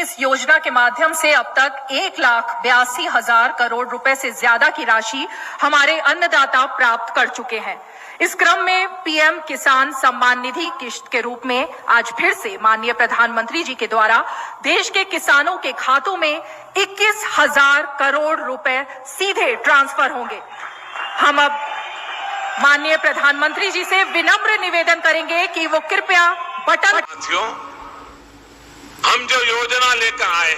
इस योजना के माध्यम से अब तक 1,82,000 करोड़ रुपए से ज्यादा की राशि हमारे अन्नदाता प्राप्त कर चुके हैं। इस क्रम में पीएम किसान सम्मान निधि किश्त के रूप में आज फिर से माननीय प्रधानमंत्री जी के द्वारा देश के किसानों के खातों में 21,000 करोड़ रुपए सीधे ट्रांसफर होंगे। हम अब माननीय प्रधानमंत्री जी से विनम्र निवेदन करेंगे कि वो कृपया बटन। हम जो योजना लेकर आए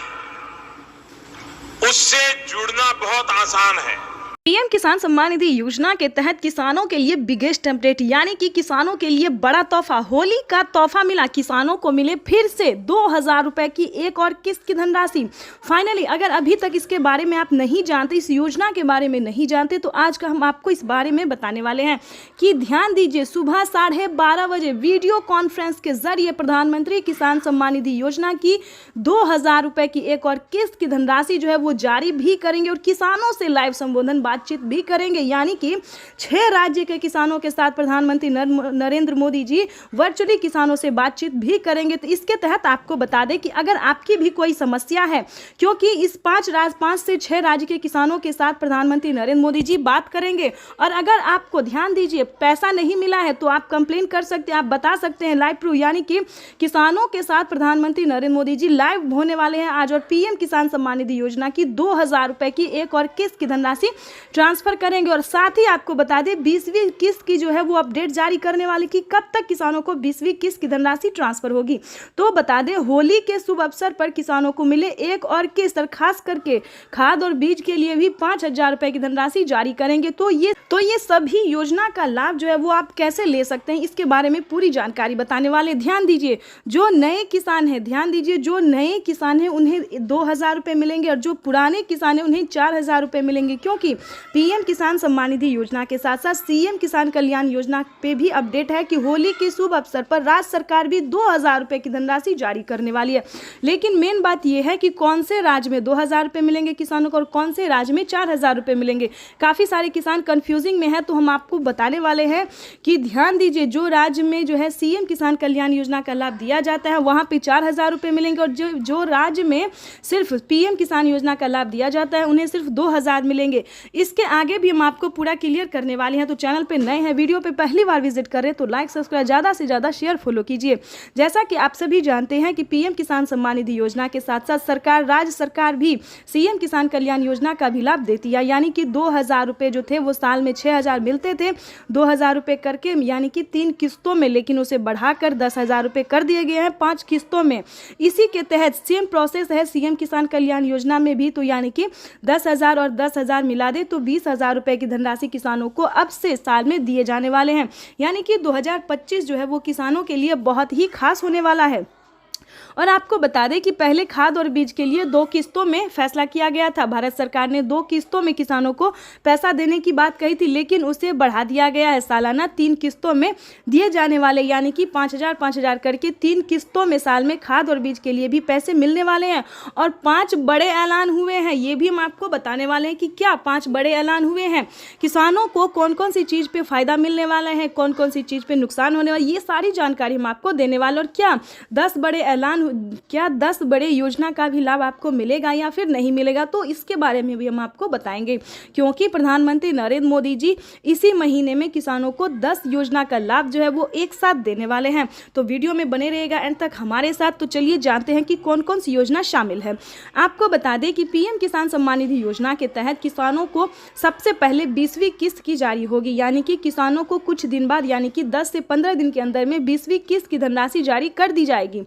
उससे जुड़ना बहुत आसान है। पीएम किसान सम्मान निधि योजना के तहत किसानों के लिए बिगेस्ट अपडेट, यानी कि किसानों के लिए बड़ा तोहफा, होली का तोहफा मिला। किसानों को मिले फिर से 2,000 रुपए की एक और किस्त की धनराशि। फाइनली अगर अभी तक इसके बारे में आप नहीं जानते, इस योजना के बारे में नहीं जानते, तो आज का हम आपको इस बारे में बताने वाले हैं कि ध्यान दीजिए। सुबह 12:30 बजे वीडियो कॉन्फ्रेंस के जरिए प्रधानमंत्री किसान सम्मान निधि योजना की 2,000 रुपए की एक और किस्त की धनराशि जो है वो जारी भी करेंगे और किसानों से लाइव संबोधन बातचीत भी करेंगे। यानी कि 6 राज्य के किसानों के साथ प्रधानमंत्री नरेंद्र मोदी जी वर्चुअली किसानों से बातचीत भी करेंगे। तो इसके तहत आपको बता दें कि अगर आपकी भी कोई समस्या है, क्योंकि इस 5 से 6 राज्य के किसानों के साथ प्रधानमंत्री नरेंद्र मोदी जी बात करेंगे, और अगर आपको ध्यान दीजिए पैसा नहीं मिला है तो आप कंप्लेन कर सकते हैं, आप बता सकते हैं लाइव प्रूफ। यानी कि किसानों के साथ प्रधानमंत्री नरेंद्र मोदी जी लाइव होने वाले हैं आज, और पीएम किसान सम्मान निधि योजना की 2,000 रुपए की एक और किस्त की धनराशि ट्रांसफर करेंगे। और साथ ही आपको बता दें 20वीं किस्त की जो है वो अपडेट जारी करने वाले कि कब तक किसानों को 20वीं किस्त की धनराशि ट्रांसफर होगी। तो बता दें होली के शुभ अवसर पर किसानों को मिले एक और किस्त, और खास करके खाद और बीज के लिए भी 5,000 रुपए की धनराशि जारी करेंगे। तो ये सभी योजना का लाभ जो है वो आप कैसे ले सकते हैं, इसके बारे में पूरी जानकारी बताने वाले। ध्यान दीजिए, जो नए किसान हैं, ध्यान दीजिए, जो नए किसान हैं उन्हें 2,000 रुपए मिलेंगे, और जो पुराने किसान हैं उन्हें 4,000 रुपए मिलेंगे। क्योंकि पीएम किसान सम्मान निधि योजना के साथ साथ सीएम किसान कल्याण योजना पे भी अपडेट है कि होली के शुभ अवसर पर राज्य सरकार भी 2,000 रुपए की धनराशि जारी करने वाली है। लेकिन मेन बात यह है कि कौन से राज्य में 2,000 रुपए मिलेंगे किसानों को और कौन से राज्य में 4,000 रुपए मिलेंगे। काफी सारे किसान कंफ्यूजिंग में है, तो हम आपको बताने वाले हैं कि ध्यान दीजिए, जो राज्य में जो है सीएम किसान कल्याण योजना का लाभ दिया जाता है वहां पे 4,000 रुपए मिलेंगे, और जो राज्य में सिर्फ पीएम किसान योजना का लाभ दिया जाता है उन्हें सिर्फ 2,000 मिलेंगे। इसके आगे भी हम आपको पूरा क्लियर करने वाले हैं। तो चैनल पे नए हैं, वीडियो पे पहली बार विजिट कर रहे हैं तो लाइक सब्सक्राइब ज़्यादा से ज़्यादा शेयर फॉलो कीजिए। जैसा कि आप सभी जानते हैं कि पीएम किसान सम्मान निधि योजना के साथ साथ राज्य सरकार भी सीएम किसान कल्याण योजना का भी लाभ देती है। यानी कि 2,000 रुपए जो थे वो साल में 6,000 मिलते थे, 2,000 रुपए करके, यानी कि 3 किस्तों में, लेकिन उसे बढ़ाकर 10,000 रुपए कर दिए गए हैं 5 किस्तों में। इसी के तहत सेम प्रोसेस है सीएम किसान कल्याण योजना में भी। तो यानी कि 10,000 और 10,000 मिला दे तो 20,000 रुपए की धनराशि किसानों को अब से साल में दिए जाने वाले हैं। यानी कि 2025 जो है वो किसानों के लिए बहुत ही खास होने वाला है। और आपको बता दें कि पहले खाद और बीज के लिए 2 किस्तों में फैसला किया गया था। भारत सरकार ने 2 किस्तों में किसानों को पैसा देने की बात कही थी, लेकिन उसे बढ़ा दिया गया है। सालाना 3 किस्तों में दिए जाने वाले, यानी कि 5,000 करके 3 किस्तों में साल में खाद और बीज के लिए भी पैसे मिलने वाले हैं। और 5 बड़े ऐलान हुए हैं, ये भी हम आपको बताने वाले हैं कि क्या 5 बड़े ऐलान हुए हैं, किसानों को कौन कौन सी चीज़ पे फायदा मिलने वाला है, कौन कौन सी चीज़ पे नुकसान होने वाला, ये सारी जानकारी हम आपको देने वाले। और क्या 10 बड़े ऐलान, क्या 10 बड़े योजना का भी लाभ आपको मिलेगा या फिर नहीं मिलेगा, तो इसके बारे में भी हम आपको बताएंगे। क्योंकि प्रधानमंत्री नरेंद्र मोदी जी इसी महीने में किसानों को 10 योजना का लाभ जो है वो एक साथ देने वाले हैं। तो वीडियो में बने रहेगा एंड तक हमारे साथ। तो चलिए जानते हैं कि कौन कौन सी योजना शामिल है। आपको बता दें कि पीएम किसान सम्मान निधि योजना के तहत किसानों को सबसे पहले 20वीं किस्त की जारी होगी। यानी कि किसानों को कुछ दिन बाद, यानी कि 10 से 15 दिन के अंदर में 20वीं किस्त की धनराशि जारी कर दी जाएगी।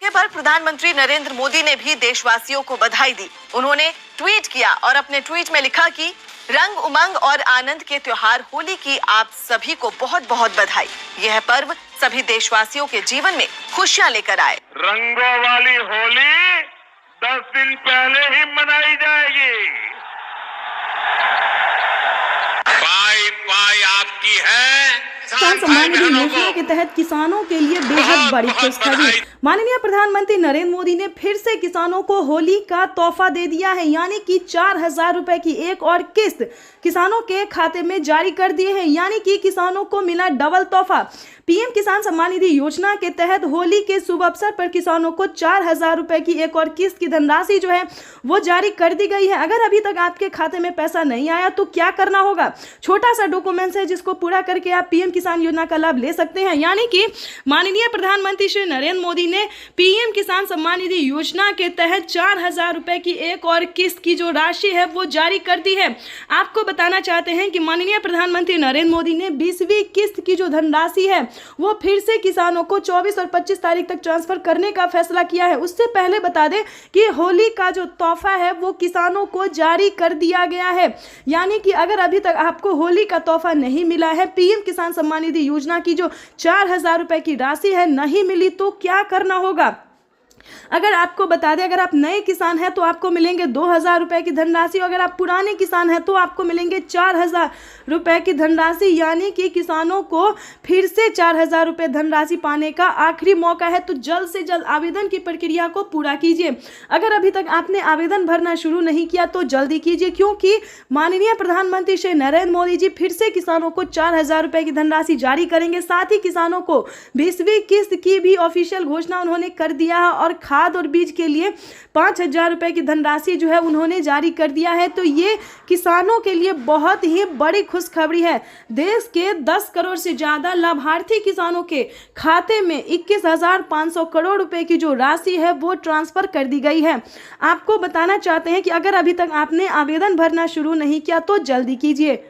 इसके पर प्रधानमंत्री नरेंद्र मोदी ने भी देशवासियों को बधाई दी। उन्होंने ट्वीट किया और अपने ट्वीट में लिखा कि रंग, उमंग और आनंद के त्योहार होली की आप सभी को बहुत बहुत बधाई। यह पर्व सभी देशवासियों के जीवन में खुशियां लेकर आए। रंगों वाली होली 10 दिन पहले ही मनाई जाएगी। पाई पाई आपकी है। किसान सम्मान निधि योजना के तहत किसानों के लिए बेहद बड़ी खुशखबरी। माननीय प्रधानमंत्री नरेंद्र मोदी ने फिर से किसानों को होली का तोहफा दे दिया है। यानी कि 4,000 रुपए की एक और किस्त किसानों के खाते में जारी कर दिए हैं। यानी कि किसानों को मिला डबल तोहफा। पीएम किसान सम्मान निधि योजना के तहत होली के शुभ अवसर पर किसानों को 4,000 रुपए की एक और किस्त की धनराशि जो है वो जारी कर दी गई है। अगर अभी तक आपके खाते में पैसा नहीं आया तो क्या करना होगा? छोटा सा डॉक्यूमेंट्स है जिसको पूरा करके आप पीएम किसान योजना का लाभ ले सकते हैं। यानी कि माननीय प्रधानमंत्री श्री नरेंद्र मोदी ने पीएम किसान सम्मान निधि योजना के तहत 4,000 रुपए की एक और किस्त की जो राशि है वो जारी कर दी है। आपको बताना चाहते हैं कि माननीय प्रधानमंत्री नरेंद्र मोदी ने 20वीं किस्त की जो धनराशि है वो फिर से किसानों को 24 और 25 तारीख तक ट्रांसफर करने का फैसला किया है। उससे पहले बता दें कि होली का जो तोहफा है वो किसानों को जारी कर दिया गया है। यानी कि अगर अभी तक आपको होली का तोहफा नहीं मिला है, पीएम किसान सम्मान निधि योजना की जो 4,000 रुपए की राशि है नहीं मिली, तो क्या करना होगा? अगर आपको बता दें, अगर आप नए किसान हैं तो आपको मिलेंगे 2,000 रुपए की धनराशि। अगर आप पुराने किसान हैं तो आपको मिलेंगे 4,000 रुपए की धनराशि। यानी कि किसानों को फिर से 4,000 रुपए धनराशि पाने का आखिरी मौका है। तो जल्द से जल्द आवेदन की प्रक्रिया को पूरा कीजिए। अगर अभी तक आपने आवेदन भरना शुरू नहीं किया तो जल्दी कीजिए, क्योंकि माननीय प्रधानमंत्री श्री नरेंद्र मोदी जी फिर से किसानों को 4,000 रुपए की धनराशि जारी करेंगे। साथ ही किसानों को 20वीं किस्त की भी ऑफिशियल घोषणा उन्होंने कर दिया है और खाद और बीज के लिए 5,000 रुपए की धनराशि जो है उन्होंने जारी कर दिया है। तो ये किसानों के लिए बहुत ही बड़ी खुशखबरी है। देश के 10 करोड़ से ज्यादा लाभार्थी किसानों के खाते में 21,500 करोड़ रुपए की जो राशि है वो ट्रांसफर कर दी गई है। आपको बताना चाहते हैं कि अगर अभी तक आपने आवेदन भरना शुरू नहीं किया तो जल्दी कीजिए।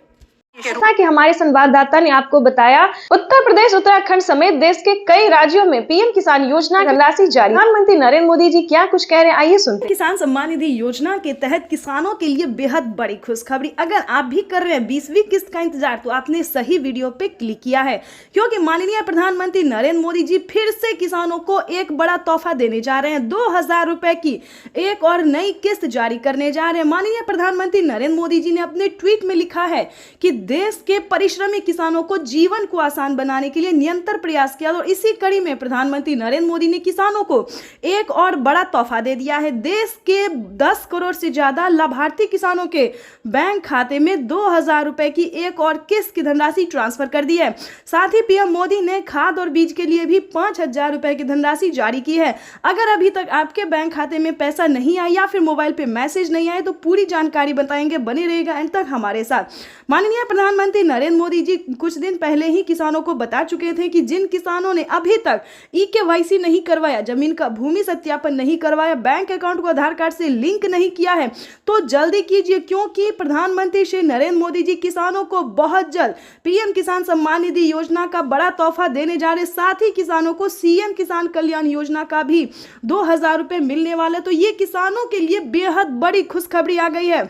जैसा कि हमारे संवाददाता ने आपको बताया, उत्तर प्रदेश, उत्तराखंड समेत देश के कई राज्यों में पीएम किसान योजना की राशि जारी। प्रधानमंत्री नरेंद्र मोदी जी क्या कुछ कह रहे हैं, आइए सुनते हैं। किसान सम्मान निधि योजना के तहत किसानों के लिए बेहद बड़ी खुशखबरी। अगर आप भी कर रहे हैं 20वीं किस्त का इंतजार तो आपने सही वीडियो पे क्लिक किया है, क्योंकि माननीय प्रधानमंत्री नरेंद्र मोदी जी फिर से किसानों को एक बड़ा तोहफा देने जा रहे हैं। 2,000 रुपए की एक और नई किस्त जारी करने जा रहे हैं। माननीय प्रधानमंत्री नरेंद्र मोदी जी ने अपने ट्वीट में लिखा है कि देश के परिश्रमी किसानों को जीवन को आसान बनाने के लिए निरंतर प्रयास किया और इसी कड़ी में प्रधानमंत्री नरेंद्र मोदी ने किसानों को एक और बड़ा तोहफा दे दिया है। देश के 10 करोड़ से ज्यादा लाभार्थी किसानों के बैंक खाते में 2,000 रुपए की एक और किस्त की धनराशि ट्रांसफर कर दी है। साथ ही पीएम मोदी ने खाद और बीज के लिए भी 5,000 रुपए की धनराशि जारी की है। अगर अभी तक आपके बैंक खाते में पैसा नहीं आया या फिर मोबाइल पे मैसेज नहीं आए तो पूरी जानकारी बताएंगे, बने रहेगा एंड तक हमारे साथ। माननीय प्रधानमंत्री नरेंद्र मोदी जी कुछ दिन पहले ही किसानों को बता चुके थे कि जिन किसानों ने अभी तक eKYC नहीं करवाया, जमीन का भूमि सत्यापन नहीं करवाया, बैंक अकाउंट को आधार कार्ड से लिंक नहीं किया है तो जल्दी कीजिए, क्योंकि प्रधानमंत्री श्री नरेंद्र मोदी जी किसानों को बहुत जल्द पीएम किसान सम्मान निधि योजना का बड़ा तोहफा देने जा रहे। साथ ही किसानों को सीएम किसान कल्याण योजना का भी 2,000 रुपए मिलने वाले। तो ये किसानों के लिए बेहद बड़ी खुशखबरी आ गई है।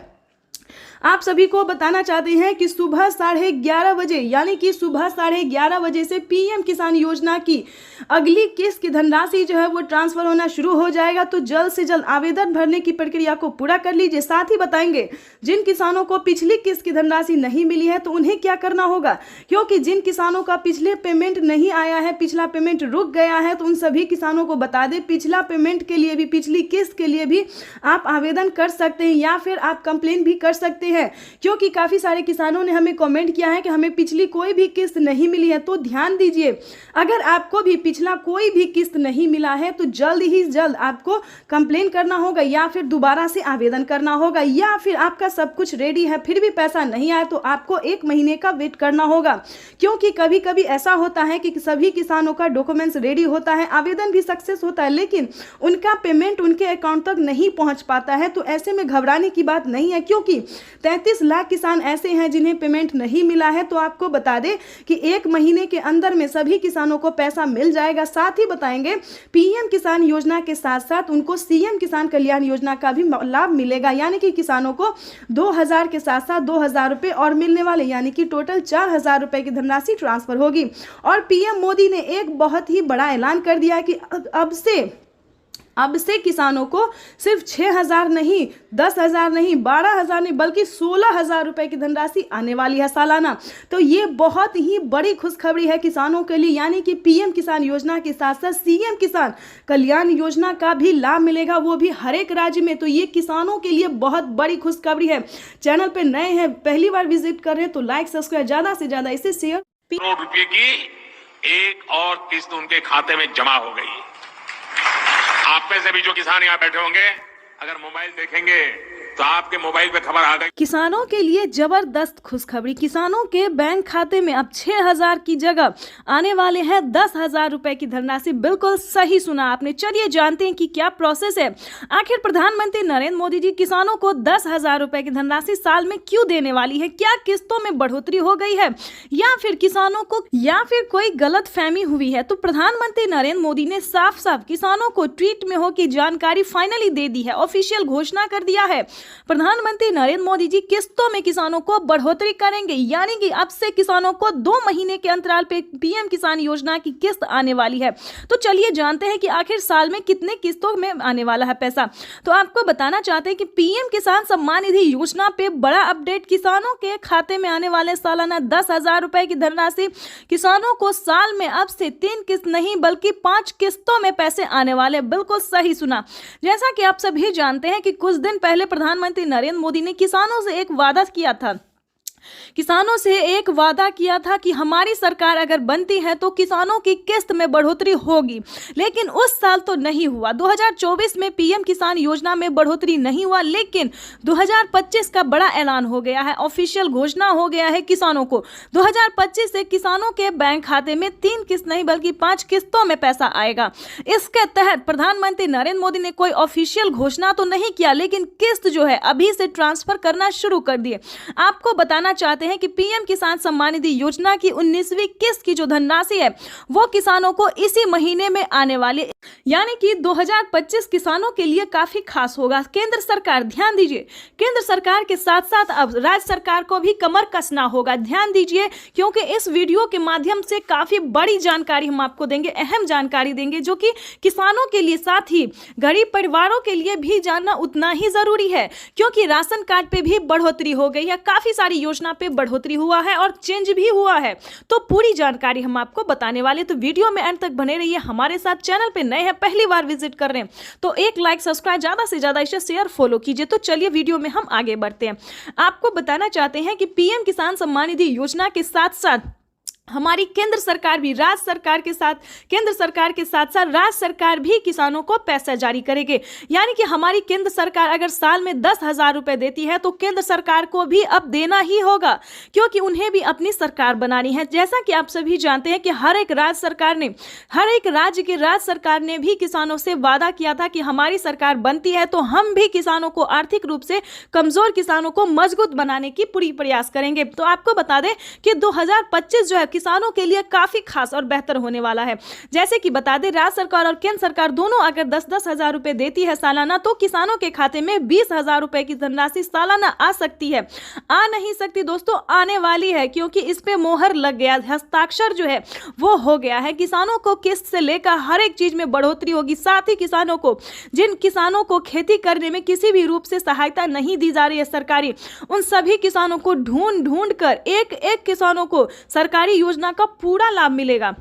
आप सभी को बताना चाहते हैं कि सुबह 11:30 बजे, यानी कि सुबह 11:30 बजे से पीएम किसान योजना की अगली किस्त की धनराशि जो है वो ट्रांसफर होना शुरू हो जाएगा। तो जल्द से जल्द आवेदन भरने की प्रक्रिया को पूरा कर लीजिए। साथ ही बताएंगे जिन किसानों को पिछली किस्त की धनराशि नहीं मिली है तो उन्हें क्या करना होगा, क्योंकि जिन किसानों का पिछले पेमेंट नहीं आया है, पिछला पेमेंट रुक गया है, तो उन सभी किसानों को बता दें पिछला पेमेंट के लिए भी, पिछली किस्त के लिए भी आप आवेदन कर सकते हैं या फिर आप कंप्लेन भी कर सकते हैं, क्योंकि काफी सारे किसानों ने हमें कमेंट किया है कि हमें पिछली कोई भी किस्त नहीं मिली है। तो ध्यान दीजिए, अगर आपको भी पिछला कोई भी किस्त नहीं मिला है तो जल्द ही जल्द आपको कंप्लेन करना होगा या फिर दोबारा से आवेदन करना होगा, या फिर आपका सब कुछ रेडी है फिर भी पैसा नहीं आया तो आपको 1 महीने का वेट करना होगा। क्योंकि कभी कभी ऐसा होता है कि सभी किसानों का डॉक्यूमेंट्स रेडी होता है, आवेदन भी सक्सेस होता है, लेकिन उनका पेमेंट उनके अकाउंट तक नहीं पहुंच पाता है। तो ऐसे में घबराने की बात नहीं है, क्योंकि 33 लाख किसान ऐसे हैं जिन्हें पेमेंट नहीं मिला है। तो आपको बता दें कि 1 महीने के अंदर में सभी किसानों को पैसा मिल जाएगा। साथ ही बताएंगे पीएम किसान योजना के साथ साथ उनको सीएम किसान कल्याण योजना का भी लाभ मिलेगा, यानी कि किसानों को 2,000 के साथ साथ 2,000 रुपए और मिलने वाले, यानी कि टोटल 4,000 रुपए की धनराशि ट्रांसफर होगी। और पीएम मोदी ने एक बहुत ही बड़ा ऐलान कर दिया कि अब से किसानों को सिर्फ 6,000 नहीं, 10,000 नहीं, 12,000 नहीं, बल्कि 16,000 रुपए की धनराशि आने वाली है सालाना। तो ये बहुत ही बड़ी खुशखबरी है किसानों के लिए, यानी कि पीएम किसान योजना के साथ साथ सीएम किसान कल्याण योजना का भी लाभ मिलेगा, वो भी हर एक राज्य में। तो ये किसानों के लिए बहुत बड़ी खुशखबरी है। चैनल पे नए हैं, पहली बार विजिट कर रहे हैं तो लाइक सब्सक्राइब ज्यादा से ज्यादा इसे शेयर। करोड़ रुपए की एक और किस्त उनके खाते में जमा हो गई है। आप में से भी जो किसान यहाँ बैठे होंगे, अगर मोबाइल देखेंगे तो आपके मोबाइल पे खबर आ गई। किसानों के लिए जबरदस्त खुशखबरी। किसानों के बैंक खाते में अब 6,000 की जगह आने वाले हैं 10,000 रुपए की धनराशि। बिल्कुल सही सुना आपने। चलिए जानते हैं कि क्या प्रोसेस है। आखिर प्रधानमंत्री नरेंद्र मोदी जी किसानों को 10,000 रुपए की धनराशि साल में क्यों देने वाली है? क्या किस्तों में बढ़ोतरी हो गई है या फिर किसानों को कोई गलत फहमी हुई है? तो प्रधानमंत्री नरेंद्र मोदी ने साफ साफ किसानों को ट्वीट में हो की जानकारी फाइनली दे दी है, ऑफिशियल घोषणा कर दिया है। प्रधानमंत्री नरेंद्र मोदी जी किस्तों में किसानों को बढ़ोतरी करेंगे, यानी कि अब से किसानों को 2 महीने के अंतराल पे पीएम किसान योजना की किस्त आने वाली है। तो चलिए जानते हैं कि आखिर साल में कितने किस्तों में आने वाला है पैसा। तो आपको बताना चाहते हैं कि पीएम किसान सम्मान निधि योजना पे बड़ा अपडेट। किसानों के खाते में आने वाले सालाना 10,000 रुपए की धनराशि किसानों को साल में अब से 3 किस्त नहीं बल्कि 5 किस्तों में पैसे आने वाले। बिल्कुल सही सुना। जैसा कि आप सभी जानते हैं कि कुछ दिन पहले प्रधानमंत्री नरेंद्र मोदी ने किसानों से एक वादा किया था। किसानों से एक वादा किया था कि हमारी सरकार अगर बनती है तो किसानों की किस्त में बढ़ोतरी होगी, लेकिन उस साल तो नहीं हुआ। 2024 में पीएम किसान योजना में बढ़ोतरी नहीं हुआ, लेकिन 2025 का बड़ा ऐलान हो गया है, ऑफिशियल घोषणा हो गया है किसानों को। 2025 से किसानों के बैंक खाते में 3 किस्त नहीं बल्कि 5 किस्तों में पैसा आएगा। इसके तहत प्रधानमंत्री नरेंद्र मोदी ने कोई ऑफिशियल घोषणा तो नहीं किया, लेकिन किस्त जो है अभी से ट्रांसफर करना शुरू कर दिए। आपको बताना चाहते हैं कि पीएम किसान सम्मान निधि योजना की 19वीं किस्त की जो धनराशि है वो किसानों को इसी महीने में आने वाली, यानी कि 2025 किसानों के लिए काफी खास होगा। केंद्र सरकार, ध्यान दीजिए, केंद्र सरकार के साथ साथ अब राज्य सरकार को भी कमर कसना होगा। ध्यान दीजिए, क्योंकि इस वीडियो के माध्यम से काफी बड़ी जानकारी हम आपको देंगे, अहम जानकारी देंगे, जो कि किसानों के लिए साथ ही गरीब परिवारों के लिए भी जानना उतना ही जरूरी है, क्योंकि राशन कार्ड पे भी बढ़ोतरी हो गई है, काफी सारी योजना पे बढ़ोतरी हुआ है और चेंज भी हुआ है। तो पूरी जानकारी हम आपको बताने वाले, तो वीडियो में अंत तक बने रहिए हमारे साथ। चैनल पे नए हैं, पहली बार विजिट कर रहे हैं तो एक लाइक, सब्सक्राइब, ज्यादा से ज्यादा इसे शेयर, फॉलो कीजिए। तो चलिए वीडियो में हम आगे बढ़ते हैं। आपको बताना चाहते हैं कि पीएम किसान सम्मान निधि योजना के साथ साथ हमारी केंद्र सरकार भी राज्य सरकार के साथ राज्य सरकार भी किसानों को पैसा जारी करेंगे। यानी कि हमारी केंद्र सरकार अगर साल में 10,000 रुपए देती है तो केंद्र सरकार को भी अब देना ही होगा, क्योंकि उन्हें भी अपनी सरकार बनानी है। जैसा कि आप सभी जानते हैं कि हर एक राज्य की राज्य सरकार ने भी किसानों से वादा किया था कि हमारी सरकार बनती है तो हम भी किसानों को, आर्थिक रूप से कमजोर किसानों को मजबूत बनाने की पूरी प्रयास करेंगे। तो आपको बता दें कि 2025 जो है किसानों के लिए काफी खास और बेहतर होने वाला है। जैसे कि बता दें, राज्य सरकार और केंद्र सरकार दोनों अगर 10-10 हजार रुपए देती है सालाना, तो किसानों के खाते में 20,000 रुपए की धनराशि सालाना आ सकती है। आ नहीं सकती दोस्तों, आने वाली है, क्योंकि इस पे मोहर लग गया, हस्ताक्षर जो है वो हो गया है। किसानों को किस्त से लेकर हर एक चीज में बढ़ोतरी होगी। साथ ही किसानों को, जिन किसानों को खेती करने में किसी भी रूप से सहायता नहीं दी जा रही है सरकारी, उन सभी किसानों को ढूंढ कर एक एक किसानों को सरकारी योजना का पूरा लाभ मिलेगा।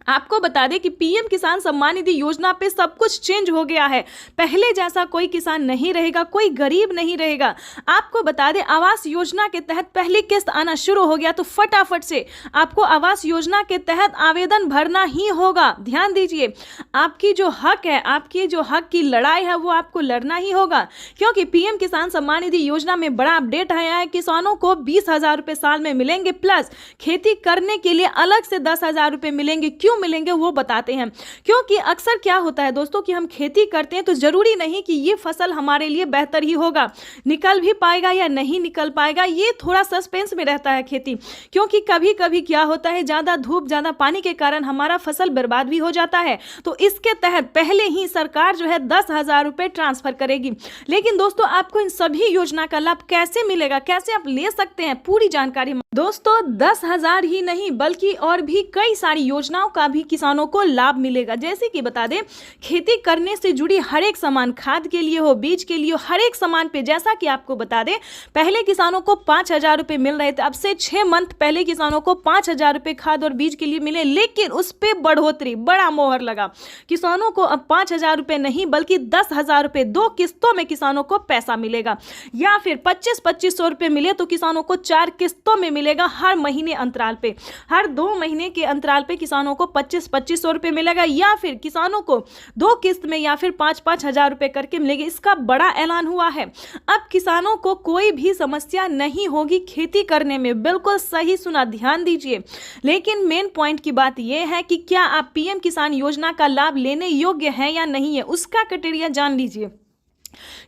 आपको बता दें कि पीएम किसान सम्मान निधि योजना पे सब कुछ चेंज हो गया है। पहले जैसा कोई किसान नहीं रहेगा, कोई गरीब नहीं रहेगा। आपको बता दें, आवास योजना के तहत पहली किस्त आना शुरू हो गया, तो फटाफट से आपको आवास योजना के तहत आवेदन भरना ही होगा। ध्यान दीजिए, आपकी जो हक है, आपकी जो हक की लड़ाई है वो आपको लड़ना ही होगा, क्योंकि पीएम किसान सम्मान निधि योजना में बड़ा अपडेट आया है। किसानों को 20,000 रुपए साल में मिलेंगे, प्लस खेती करने के लिए अलग से 10,000 रुपए मिलेंगे। क्यों मिलेंगे वो बताते हैं। क्योंकि अक्सर क्या होता है दोस्तों कि हम खेती करते हैं तो जरूरी नहीं कि ये फसल हमारे लिए बेहतर ही होगा, निकल भी पाएगा या नहीं निकल पाएगा, ये थोड़ा सस्पेंस में रहता है खेती। क्योंकि कभी कभी क्या होता है, ज्यादा धूप, ज्यादा पानी के कारण हमारा फसल बर्बाद भी हो जाता है। तो इसके तहत पहले ही सरकार जो है 10,000 रुपए ट्रांसफर करेगी। लेकिन दोस्तों, आपको इन सभी योजना का लाभ कैसे मिलेगा, कैसे आप ले सकते हैं, पूरी जानकारी दोस्तों 10,000 ही नहीं बल्कि और भी कई सारी योजनाओं का का भी किसानों को लाभ मिलेगा। जैसे कि बता दें, खेती करने से जुड़ी हर एक सामान, खाद के लिए हो, बीज के लिए हो, हर एक सामान पे, जैसा कि आपको बता दें, पहले किसानों को 5,000 रुपये मिल रहे थे। अब से 6 मंथ पहले किसानों को 5,000 रुपये खाद और बीज के लिए मिले, लेकिन उस पर बढ़ोतरी, बड़ा मोहर लगा। किसानों को अब 5,000 रुपये नहीं बल्कि 10,000 रुपये 2 किस्तों में किसानों को पैसा मिलेगा, या फिर 25-2500 रुपये मिले तो किसानों को 4 किस्तों में मिलेगा। हर महीने अंतराल पे, हर 2 महीने के अंतराल पे किसानों को 25-2500 रुपये मिलेगा, या फिर किसानों को 2 किस्त में या फिर 5-5 हजार रुपये करके मिलेगी। इसका बड़ा ऐलान हुआ है। अब किसानों को कोई भी समस्या नहीं होगी खेती करने में। बिल्कुल सही सुना, ध्यान दीजिए। लेकिन मेन पॉइंट की बात यह है कि क्या आप पीएम किसान योजना का लाभ लेने योग्य हैं या नहीं है, उसका क्राइटेरिया जान लीजिए।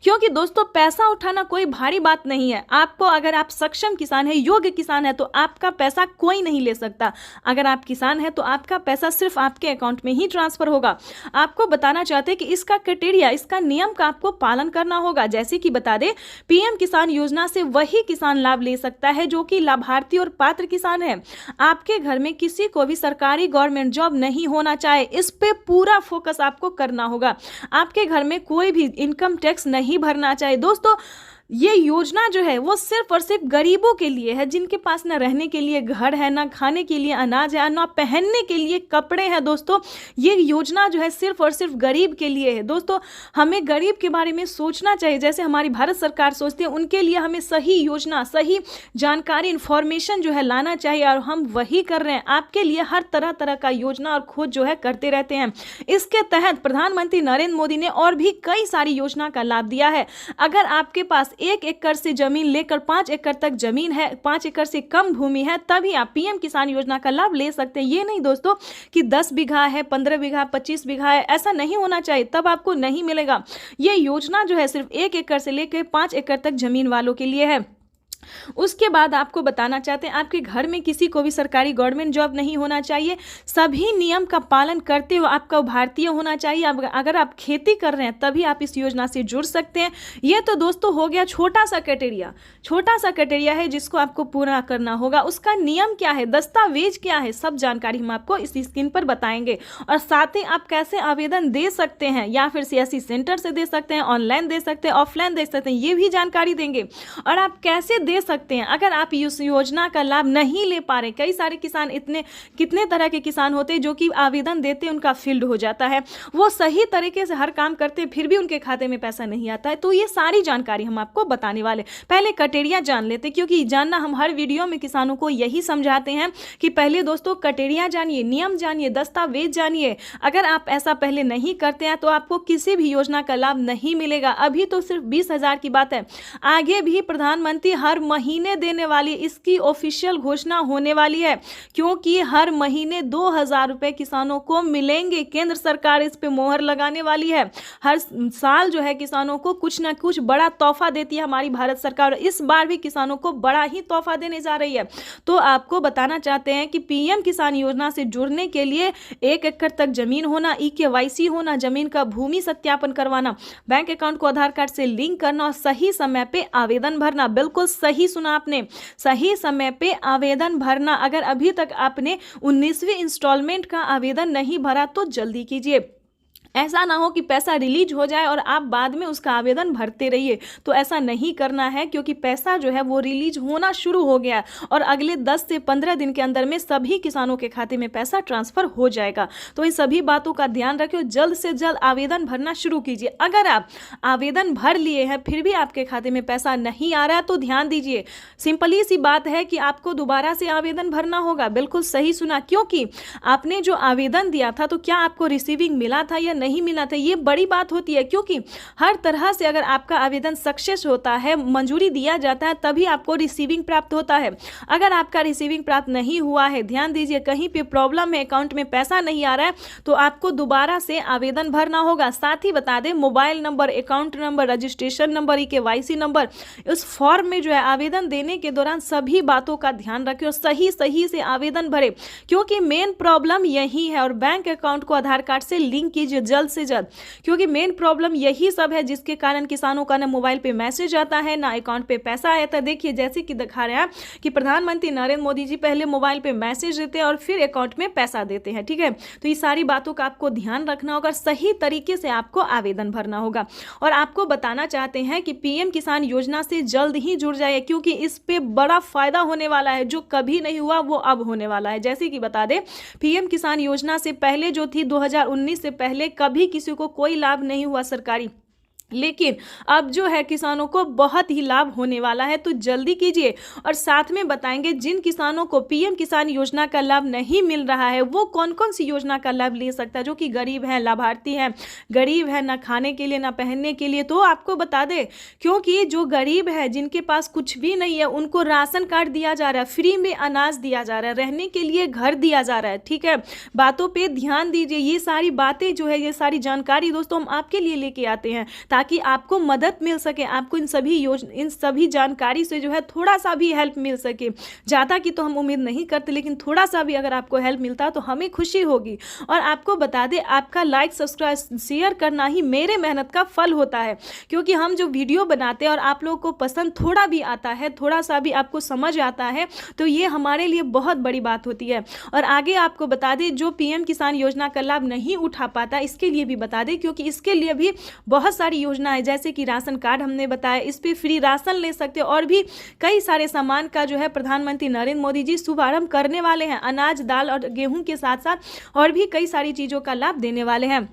क्योंकि दोस्तों, पैसा उठाना कोई भारी बात नहीं है। आपको, अगर आप सक्षम किसान है, योग्य किसान है, तो आपका पैसा कोई नहीं ले सकता। अगर आप किसान है तो आपका पैसा सिर्फ आपके अकाउंट में ही ट्रांसफर होगा। आपको बताना चाहते हैं कि इसका क्राइटेरिया, इसका नियम का आपको पालन करना होगा। जैसे कि बता दें, पीएम किसान योजना से वही किसान लाभ ले सकता है जो कि लाभार्थी और पात्र किसान है। आपके घर में किसी को भी सरकारी गवर्नमेंट जॉब नहीं होना चाहे, इस पे पूरा फोकस आपको करना होगा। आपके घर में कोई भी इनकम टैक्स नहीं भरना चाहिए। दोस्तों, ये योजना जो है वो सिर्फ और सिर्फ गरीबों के लिए है, जिनके पास ना रहने के लिए घर है, ना खाने के लिए अनाज है, ना पहनने के लिए कपड़े हैं। दोस्तों, ये योजना जो है सिर्फ और सिर्फ गरीब के लिए है। दोस्तों, हमें गरीब के बारे में सोचना चाहिए, जैसे हमारी भारत सरकार सोचती है। उनके लिए हमें सही योजना, सही जानकारी, इंफॉर्मेशन जो है लाना चाहिए, और हम वही कर रहे हैं। आपके लिए हर तरह तरह का योजना और खोज जो है करते रहते हैं। इसके तहत प्रधानमंत्री नरेंद्र मोदी ने और भी कई सारी योजना का लाभ दिया है। अगर आपके पास 1 एकड़ से जमीन लेकर 5 एकड़ तक जमीन है, 5 एकड़ से कम भूमि है, तभी आप पीएम किसान योजना का लाभ ले सकते हैं। ये नहीं दोस्तों कि 10 बीघा है, 15 बीघा, 25 बीघा है, ऐसा नहीं होना चाहिए, तब आपको नहीं मिलेगा। ये योजना जो है सिर्फ 1 एकड़ से लेकर 5 एकड़ तक जमीन वालों के लिए है। उसके बाद आपको बताना चाहते हैं, आपके घर में किसी को भी सरकारी गवर्नमेंट जॉब नहीं होना चाहिए। सभी नियम का पालन करते हुए आपका भारतीय होना चाहिए। अगर आप खेती कर रहे हैं तभी आप इस योजना से जुड़ सकते हैं। ये तो दोस्तों हो गया छोटा सा क्राइटेरिया है जिसको आपको पूरा करना होगा। उसका नियम क्या है, दस्तावेज क्या है, सब जानकारी हम आपको इस स्क्रीन पर बताएंगे। और साथ ही आप कैसे आवेदन दे सकते हैं, या फिर सीएससी सेंटर से दे सकते हैं, ऑनलाइन दे सकते हैं, ऑफलाइन दे सकते हैं, ये भी जानकारी देंगे। और आप कैसे दे सकते हैं अगर आप इस योजना का लाभ नहीं ले पा रहे। कई सारे किसान, कितने तरह के किसान होते हैं जो कि आवेदन देते उनका फील्ड हो जाता है, वो सही तरीके से हर काम करते फिर भी उनके खाते में पैसा नहीं आता है। तो ये सारी जानकारी हम आपको बताने वाले। पहले क्राइटेरिया जान लेते, क्योंकि जानना हम हर वीडियो में किसानों को यही समझाते हैं कि पहले दोस्तों क्राइटेरिया जानिए, नियम जानिए, दस्तावेज जानिए। अगर आप ऐसा पहले नहीं करते हैं तो आपको किसी भी योजना का लाभ नहीं मिलेगा। अभी तो सिर्फ 20,000 की बात है, आगे भी प्रधानमंत्री हर महीने देने वाली, इसकी ऑफिशियल घोषणा होने वाली है, क्योंकि हर महीने 2,000 रुपए किसानों को मिलेंगे। केंद्र सरकार इस पे मोहर लगाने वाली है। हर साल जो है किसानों को कुछ ना कुछ बड़ा तोहफा देती है हमारी भारत सरकार। इस बार भी किसानों को बड़ा ही तोहफा देने जा रही है। तो आपको बताना चाहते हैं कि पीएम किसान योजना से जुड़ने के लिए 1 एकड़ तक जमीन होना, EKYC होना, जमीन का भूमि सत्यापन करवाना, बैंक अकाउंट को आधार कार्ड से लिंक करना और सही समय पे आवेदन भरना। बिल्कुल सही सुना आपने, सही समय पे आवेदन भरना। अगर अभी तक आपने 19वीं इंस्टॉलमेंट का आवेदन नहीं भरा तो जल्दी कीजिए। ऐसा ना हो कि पैसा रिलीज हो जाए और आप बाद में उसका आवेदन भरते रहिए, तो ऐसा नहीं करना है, क्योंकि पैसा जो है वो रिलीज होना शुरू हो गया और अगले 10 से 15 दिन के अंदर में सभी किसानों के खाते में पैसा ट्रांसफर हो जाएगा। तो इन सभी बातों का ध्यान रखिए, जल्द से जल्द आवेदन भरना शुरू कीजिए। अगर आप आवेदन भर लिए हैं फिर भी आपके खाते में पैसा नहीं आ रहा है तो ध्यान दीजिए, सिंपली सी बात है कि आपको दोबारा से आवेदन भरना होगा। बिल्कुल सही सुना, क्योंकि आपने जो आवेदन दिया था तो क्या आपको रिसीविंग मिला था या नहीं मिला था, ये बड़ी बात होती है। क्योंकि हर तरह से अगर आपका आवेदन सक्सेस होता है, मंजूरी दिया जाता है, तभी आपको रिसीविंग प्राप्त होता है। अगर आपका रिसीविंग प्राप्त नहीं हुआ है, ध्यान दीजिए, कहीं पे प्रॉब्लम है, अकाउंट में पैसा नहीं आ रहा है, तो आपको दोबारा से आवेदन भरना होगा। साथ ही बता दें, mobile number, account number, registration number, EKYC number, उस फॉर्म में जो है आवेदन देने के दौरान सभी बातों का ध्यान रखें और सही से आवेदन भरे, क्योंकि मेन प्रॉब्लम यही है। और बैंक अकाउंट को आधार कार्ड से लिंक कीजिए। जल्द से जल्द, क्योंकि मेन प्रॉब्लम यही सब है जिसके कारण किसानों का ना मोबाइल पे मैसेज आता है ना अकाउंट पे पैसा आया था। देखिए जैसे कि दिखा रहे हैं कि प्रधानमंत्री नरेंद्र मोदी जी पहले मोबाइल पे मैसेज देते हैं और फिर अकाउंट में पैसा देते हैं, ठीक है। तो ये सारी बातों का आपको ध्यान रखना होगा, सही तरीके से आपको आवेदन भरना होगा। और आपको बताना चाहते हैं कि पीएम किसान योजना से जल्द ही जुड़ जाए, क्योंकि इस पे बड़ा फायदा होने वाला है, जो कभी नहीं हुआ वो अब होने वाला है। जैसे कि बता दें, पीएम किसान योजना से पहले जो थी 2019 से पहले कभी किसी को कोई लाभ नहीं हुआ सरकारी, लेकिन अब जो है किसानों को बहुत ही लाभ होने वाला है। तो जल्दी कीजिए। और साथ में बताएंगे जिन किसानों को पीएम किसान योजना का लाभ नहीं मिल रहा है वो कौन कौन सी योजना का लाभ ले सकता है, जो कि गरीब है, लाभार्थी है, गरीब है, ना खाने के लिए ना पहनने के लिए। तो आपको बता दें, क्योंकि जो गरीब है जिनके पास कुछ भी नहीं है उनको राशन कार्ड दिया जा रहा है, फ्री में अनाज दिया जा रहा है, रहने के लिए घर दिया जा रहा है, ठीक है। बातों पर ध्यान दीजिए। ये सारी बातें जो है, ये सारी जानकारी दोस्तों हम आपके लिए लेके आते हैं ताकि आपको मदद मिल सके, आपको इन सभी जानकारी से जो है थोड़ा सा भी हेल्प मिल सके। ज़्यादा की तो हम उम्मीद नहीं करते, लेकिन थोड़ा सा भी अगर आपको हेल्प मिलता तो हमें खुशी होगी। और आपको बता दें, आपका लाइक सब्सक्राइब शेयर करना ही मेरे मेहनत का फल होता है, क्योंकि हम जो वीडियो बनाते हैं और आप लोगों को पसंद थोड़ा भी आता है, थोड़ा सा भी आपको समझ आता है, तो ये हमारे लिए बहुत बड़ी बात होती है। और आगे आपको बता दें, जो पीएम किसान योजना का लाभ नहीं उठा पाता इसके लिए भी बता दें, क्योंकि इसके लिए भी बहुत सारी योजना है, जैसे कि राशन कार्ड हमने बताया, इस पे फ्री राशन ले सकते हैं। और भी कई सारे सामान का जो है प्रधानमंत्री नरेंद्र मोदी जी शुभारंभ करने वाले हैं। अनाज, दाल और गेहूं के साथ साथ और भी कई सारी चीज़ों का लाभ देने वाले हैं।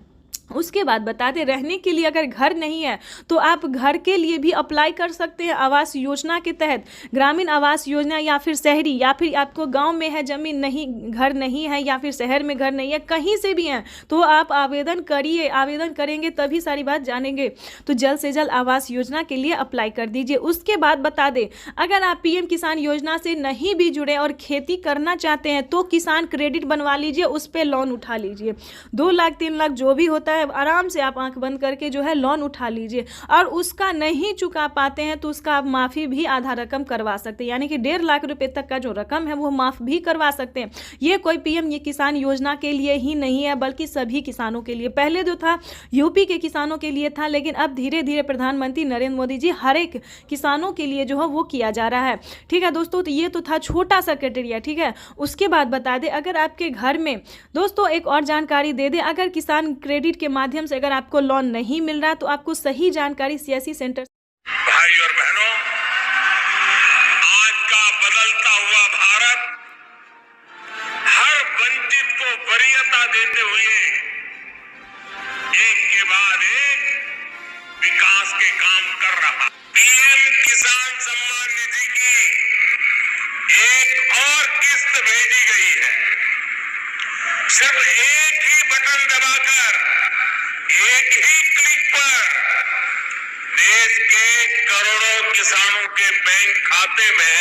उसके बाद बता दें, रहने के लिए अगर घर नहीं है तो आप घर के लिए भी अप्लाई कर सकते हैं आवास योजना के तहत। ग्रामीण आवास योजना या फिर शहरी, या फिर आपको गांव में है जमीन नहीं, घर नहीं है, या फिर शहर में घर नहीं है, कहीं से भी हैं तो आप आवेदन करिए। आवेदन करेंगे तभी सारी बात जानेंगे। तो जल्द से जल्द आवास योजना के लिए अप्लाई कर दीजिए। उसके बाद बता दें, अगर आप पीएम किसान योजना से नहीं भी जुड़े और खेती करना चाहते हैं तो किसान क्रेडिट बनवा लीजिए, उस पर लोन उठा लीजिए। 2 लाख 3 लाख जो भी होता है आराम से आप आंख बंद करके जो है लोन उठा लीजिए। और उसका नहीं चुका पाते हैं तो उसका आप माफ़ी भी आधा रकम करवा सकते हैं, यानी कि 1.5 लाख रुपए तक का जो रकम है वो माफ़ भी करवा सकते हैं। ये कोई पीएम ये किसान योजना के लिए ही नहीं है, बल्कि सभी किसानों के लिए। पहले जो था यूपी के किसानों के लिए था, लेकिन अब धीरे धीरे प्रधानमंत्री नरेंद्र मोदी जी हर एक किसानों के लिए जो है वो किया जा रहा है, ठीक है दोस्तों। तो ये तो था छोटा सा क्राइटेरिया, ठीक है। उसके बाद बता दें, अगर आपके घर में दोस्तों एक और जानकारी दे दें, अगर किसान क्रेडिट के माध्यम से अगर आपको लोन नहीं मिल रहा तो आपको सही जानकारी सीएससी सेंटर। भाई और बहनों, आज का बदलता हुआ भारत हर वंचित को वरीयता देते हुए एक के बाद एक विकास के काम कर रहा। पीएम किसान सम्मान निधि की एक और किस्त भेजी गई है। सिर्फ एक ही बटन दबाकर, एक ही क्लिक पर देश के करोड़ों किसानों के बैंक खाते में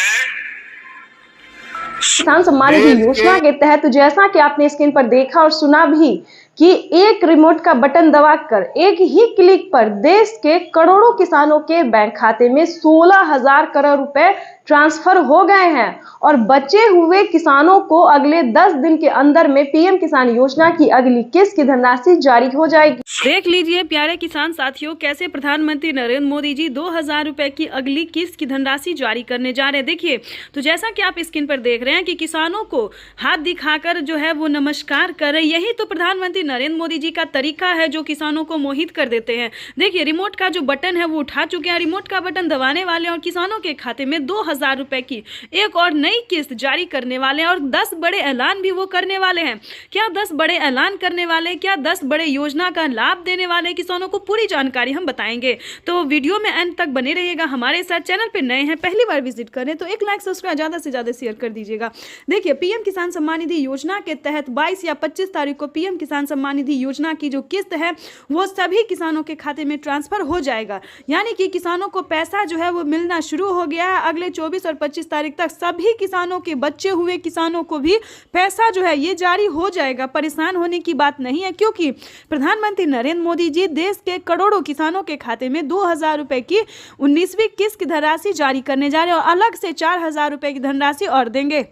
किसान सम्मान निधि योजना के तहत जैसा कि आपने स्क्रीन पर देखा और सुना भी कि एक रिमोट का बटन दबाकर एक ही क्लिक पर देश के करोड़ों किसानों के बैंक खाते में 16,000 करोड़ रुपए ट्रांसफर हो गए हैं। और बचे हुए किसानों को अगले 10 दिन के अंदर में पीएम किसान योजना की अगली किस्त की धनराशि जारी हो जाएगी। देख लीजिए प्यारे किसान साथियों, कैसे प्रधानमंत्री नरेंद्र मोदी जी 2,000 रुपए की अगली किस्त की धनराशि जारी करने जा रहे हैं। देखिए, तो जैसा कि आप स्क्रीन पर देख रहे हैं कि किसानों को हाथ दिखाकर जो है वो नमस्कार कर रहे। यही तो प्रधानमंत्री नरेंद्र मोदी जी का तरीका है जो किसानों को मोहित कर देते हैं। देखिए, रिमोट का जो बटन है वो उठा चुके हैं, रिमोट का बटन दबाने वाले और किसानों के खाते में 2,000 रुपए की एक और नई किस्त जारी करने वाले हैं। और 10 बड़े ऐलान भी वो करने वाले हैं। क्या 10 बड़े ऐलान करने वाले, क्या 10 बड़े योजना का लाभ देने वाले किसानों को, पूरी जानकारी हम बताएंगे। तो वीडियो में अंत तक बने रहिएगा हमारे साथ। चैनल पे नए हैं, पहली बार विजिट करें तो एक लाइक सब्सक्राइब ज़्यादा से ज़्यादा शेयर कर दीजिएगा। देखिए, पीएम किसान सम्मान निधि योजना के तहत 22 या 25 तारीख को पीएम किसान सम्मान निधि योजना की जो किस्त है वो सभी किसानों के खाते में ट्रांसफर हो जाएगा। यानी कि किसानों को पैसा जो है वो मिलना शुरू हो गया है। अगले 24 और 25 तारीख तक सभी किसानों के, बचे हुए किसानों को भी पैसा जो है ये जारी हो जाएगा। परेशान होने की बात नहीं है, क्योंकि प्रधानमंत्री नरेंद्र मोदी जी देश के करोड़ों किसानों के खाते में 2,000 रुपए की 19वीं किस्त की धनराशि जारी करने जा रहे हैं और अलग से 4,000 रुपए की धनराशि और देंगे।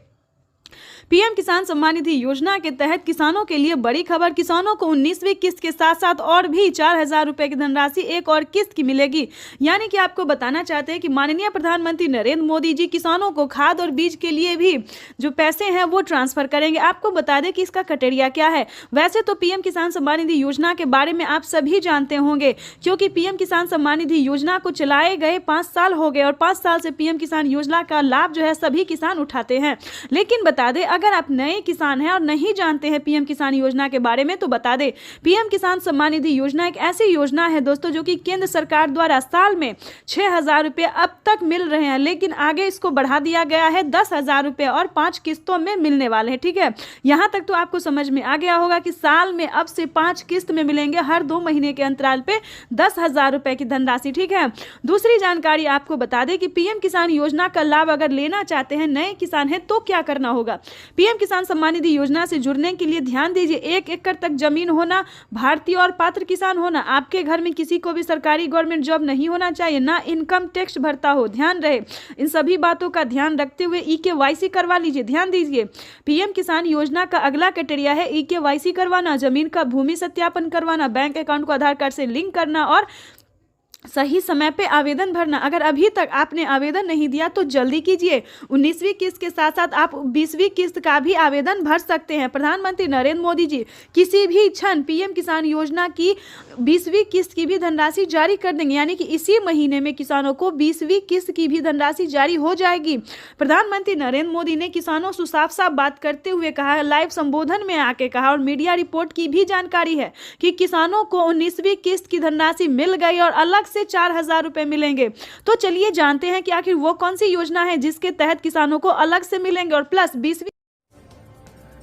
पीएम किसान सम्मान निधि योजना के तहत किसानों के लिए बड़ी खबर। किसानों को 19वीं किस्त के साथ साथ और भी 4,000 रुपए की धनराशि एक और किस्त की मिलेगी। यानी कि आपको बताना चाहते हैं कि माननीय प्रधानमंत्री नरेंद्र मोदी जी किसानों को खाद और बीज के लिए भी जो पैसे हैं वो ट्रांसफर करेंगे। आपको बता दें कि इसका क्राइटेरिया क्या है। वैसे तो पीएम किसान सम्मान निधि योजना के बारे में आप सभी जानते होंगे, क्योंकि पीएम किसान सम्मान निधि योजना को चलाए गए 5 साल हो गए और 5 साल से पीएम किसान योजना का लाभ जो है सभी किसान उठाते हैं। लेकिन बता दें, अगर आप नए किसान हैं और नहीं जानते हैं पीएम किसान योजना के बारे में, तो बता दें पीएम किसान सम्मान निधि योजना एक ऐसी योजना है दोस्तों जो कि केंद्र सरकार द्वारा साल में 6,000 रुपए अब तक मिल रहे हैं, लेकिन आगे इसको बढ़ा दिया गया है 10,000 रुपए और 5 किस्तों में मिलने वाले हैं। ठीक है, यहां तक तो आपको समझ में आ गया होगा कि साल में अब से 5 किस्त में मिलेंगे, हर 2 महीने के अंतराल पे 10,000 रुपए की धनराशि। ठीक है, दूसरी जानकारी आपको बता दें कि पीएम किसान योजना का लाभ अगर लेना चाहते हैं, नए किसान हैं, तो क्या करना होगा। पीएम किसान सम्मान निधि योजना से जुड़ने के लिए ध्यान दीजिए, 1 एकड़ तक जमीन होना, भारतीय और पात्र किसान होना, आपके घर में किसी को भी सरकारी गवर्नमेंट जॉब नहीं होना चाहिए, ना इनकम टैक्स भरता हो। ध्यान रहे, इन सभी बातों का ध्यान रखते हुए EKYC करवा लीजिए। ध्यान दीजिए, पीएम किसान योजना का अगला क्राइटेरिया है EKYC करवाना, जमीन का भूमि सत्यापन करवाना, बैंक अकाउंट को आधार कार्ड से लिंक करना और सही समय पे आवेदन भरना। अगर अभी तक आपने आवेदन नहीं दिया तो जल्दी कीजिए। 19वीं किस्त के साथ साथ आप 20वीं किस्त का भी आवेदन भर सकते हैं। प्रधानमंत्री नरेंद्र मोदी जी किसी भी क्षण पीएम किसान योजना की 20वीं किस्त की भी धनराशि जारी कर देंगे, यानी कि इसी महीने में किसानों को 20वीं किस्त की भी धनराशि जारी हो जाएगी। प्रधानमंत्री नरेंद्र मोदी ने किसानों से साफ साफ बात करते हुए कहा, लाइव संबोधन में आके कहा और मीडिया रिपोर्ट की भी जानकारी है कि किसानों को 19वीं किस्त की धनराशि मिल गई और अलग से 4,000 रुपए मिलेंगे। तो चलिए जानते हैं कि आखिर वो कौन सी योजना है जिसके तहत किसानों को अलग से मिलेंगे और प्लस 20वीं।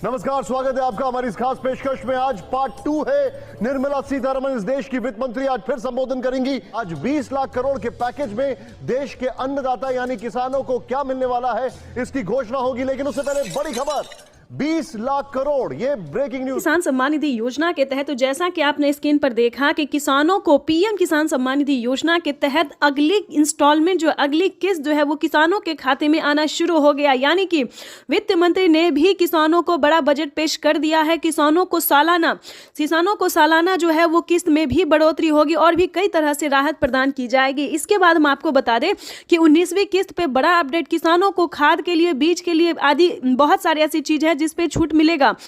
नमस्कार, स्वागत है आपका हमारी इस खास पेशकश में। आज पार्ट 2 है। निर्मला सीतारमण इस देश की वित्त मंत्री आज फिर संबोधन करेंगी। आज 20 लाख करोड़ के पैकेज में देश के अन्नदाता यानी किसानों को क्या मिलने वाला है, इसकी घोषणा होगी। लेकिन उससे पहले बड़ी खबर, 20 लाख करोड़, ये ब्रेकिंग न्यूज। किसान सम्मान निधि योजना के तहत तो जैसा कि आपने स्क्रीन पर देखा कि किसानों को पीएम किसान सम्मान निधि योजना के तहत अगली इंस्टॉलमेंट जो अगली किस्त जो है वो किसानों के खाते में आना शुरू हो गया। यानी कि वित्त मंत्री ने भी किसानों को बड़ा बजट पेश कर दिया है। किसानों को सालाना जो है वो किस्त में भी बढ़ोतरी होगी और भी कई तरह से राहत प्रदान की जाएगी। इसके बाद हम आपको बता दें कि 19वीं किस्त पे बड़ा अपडेट, किसानों को खाद के लिए, बीज के लिए आदि बहुत सारी ऐसी चीज है जिस पे छूट मिलेगा।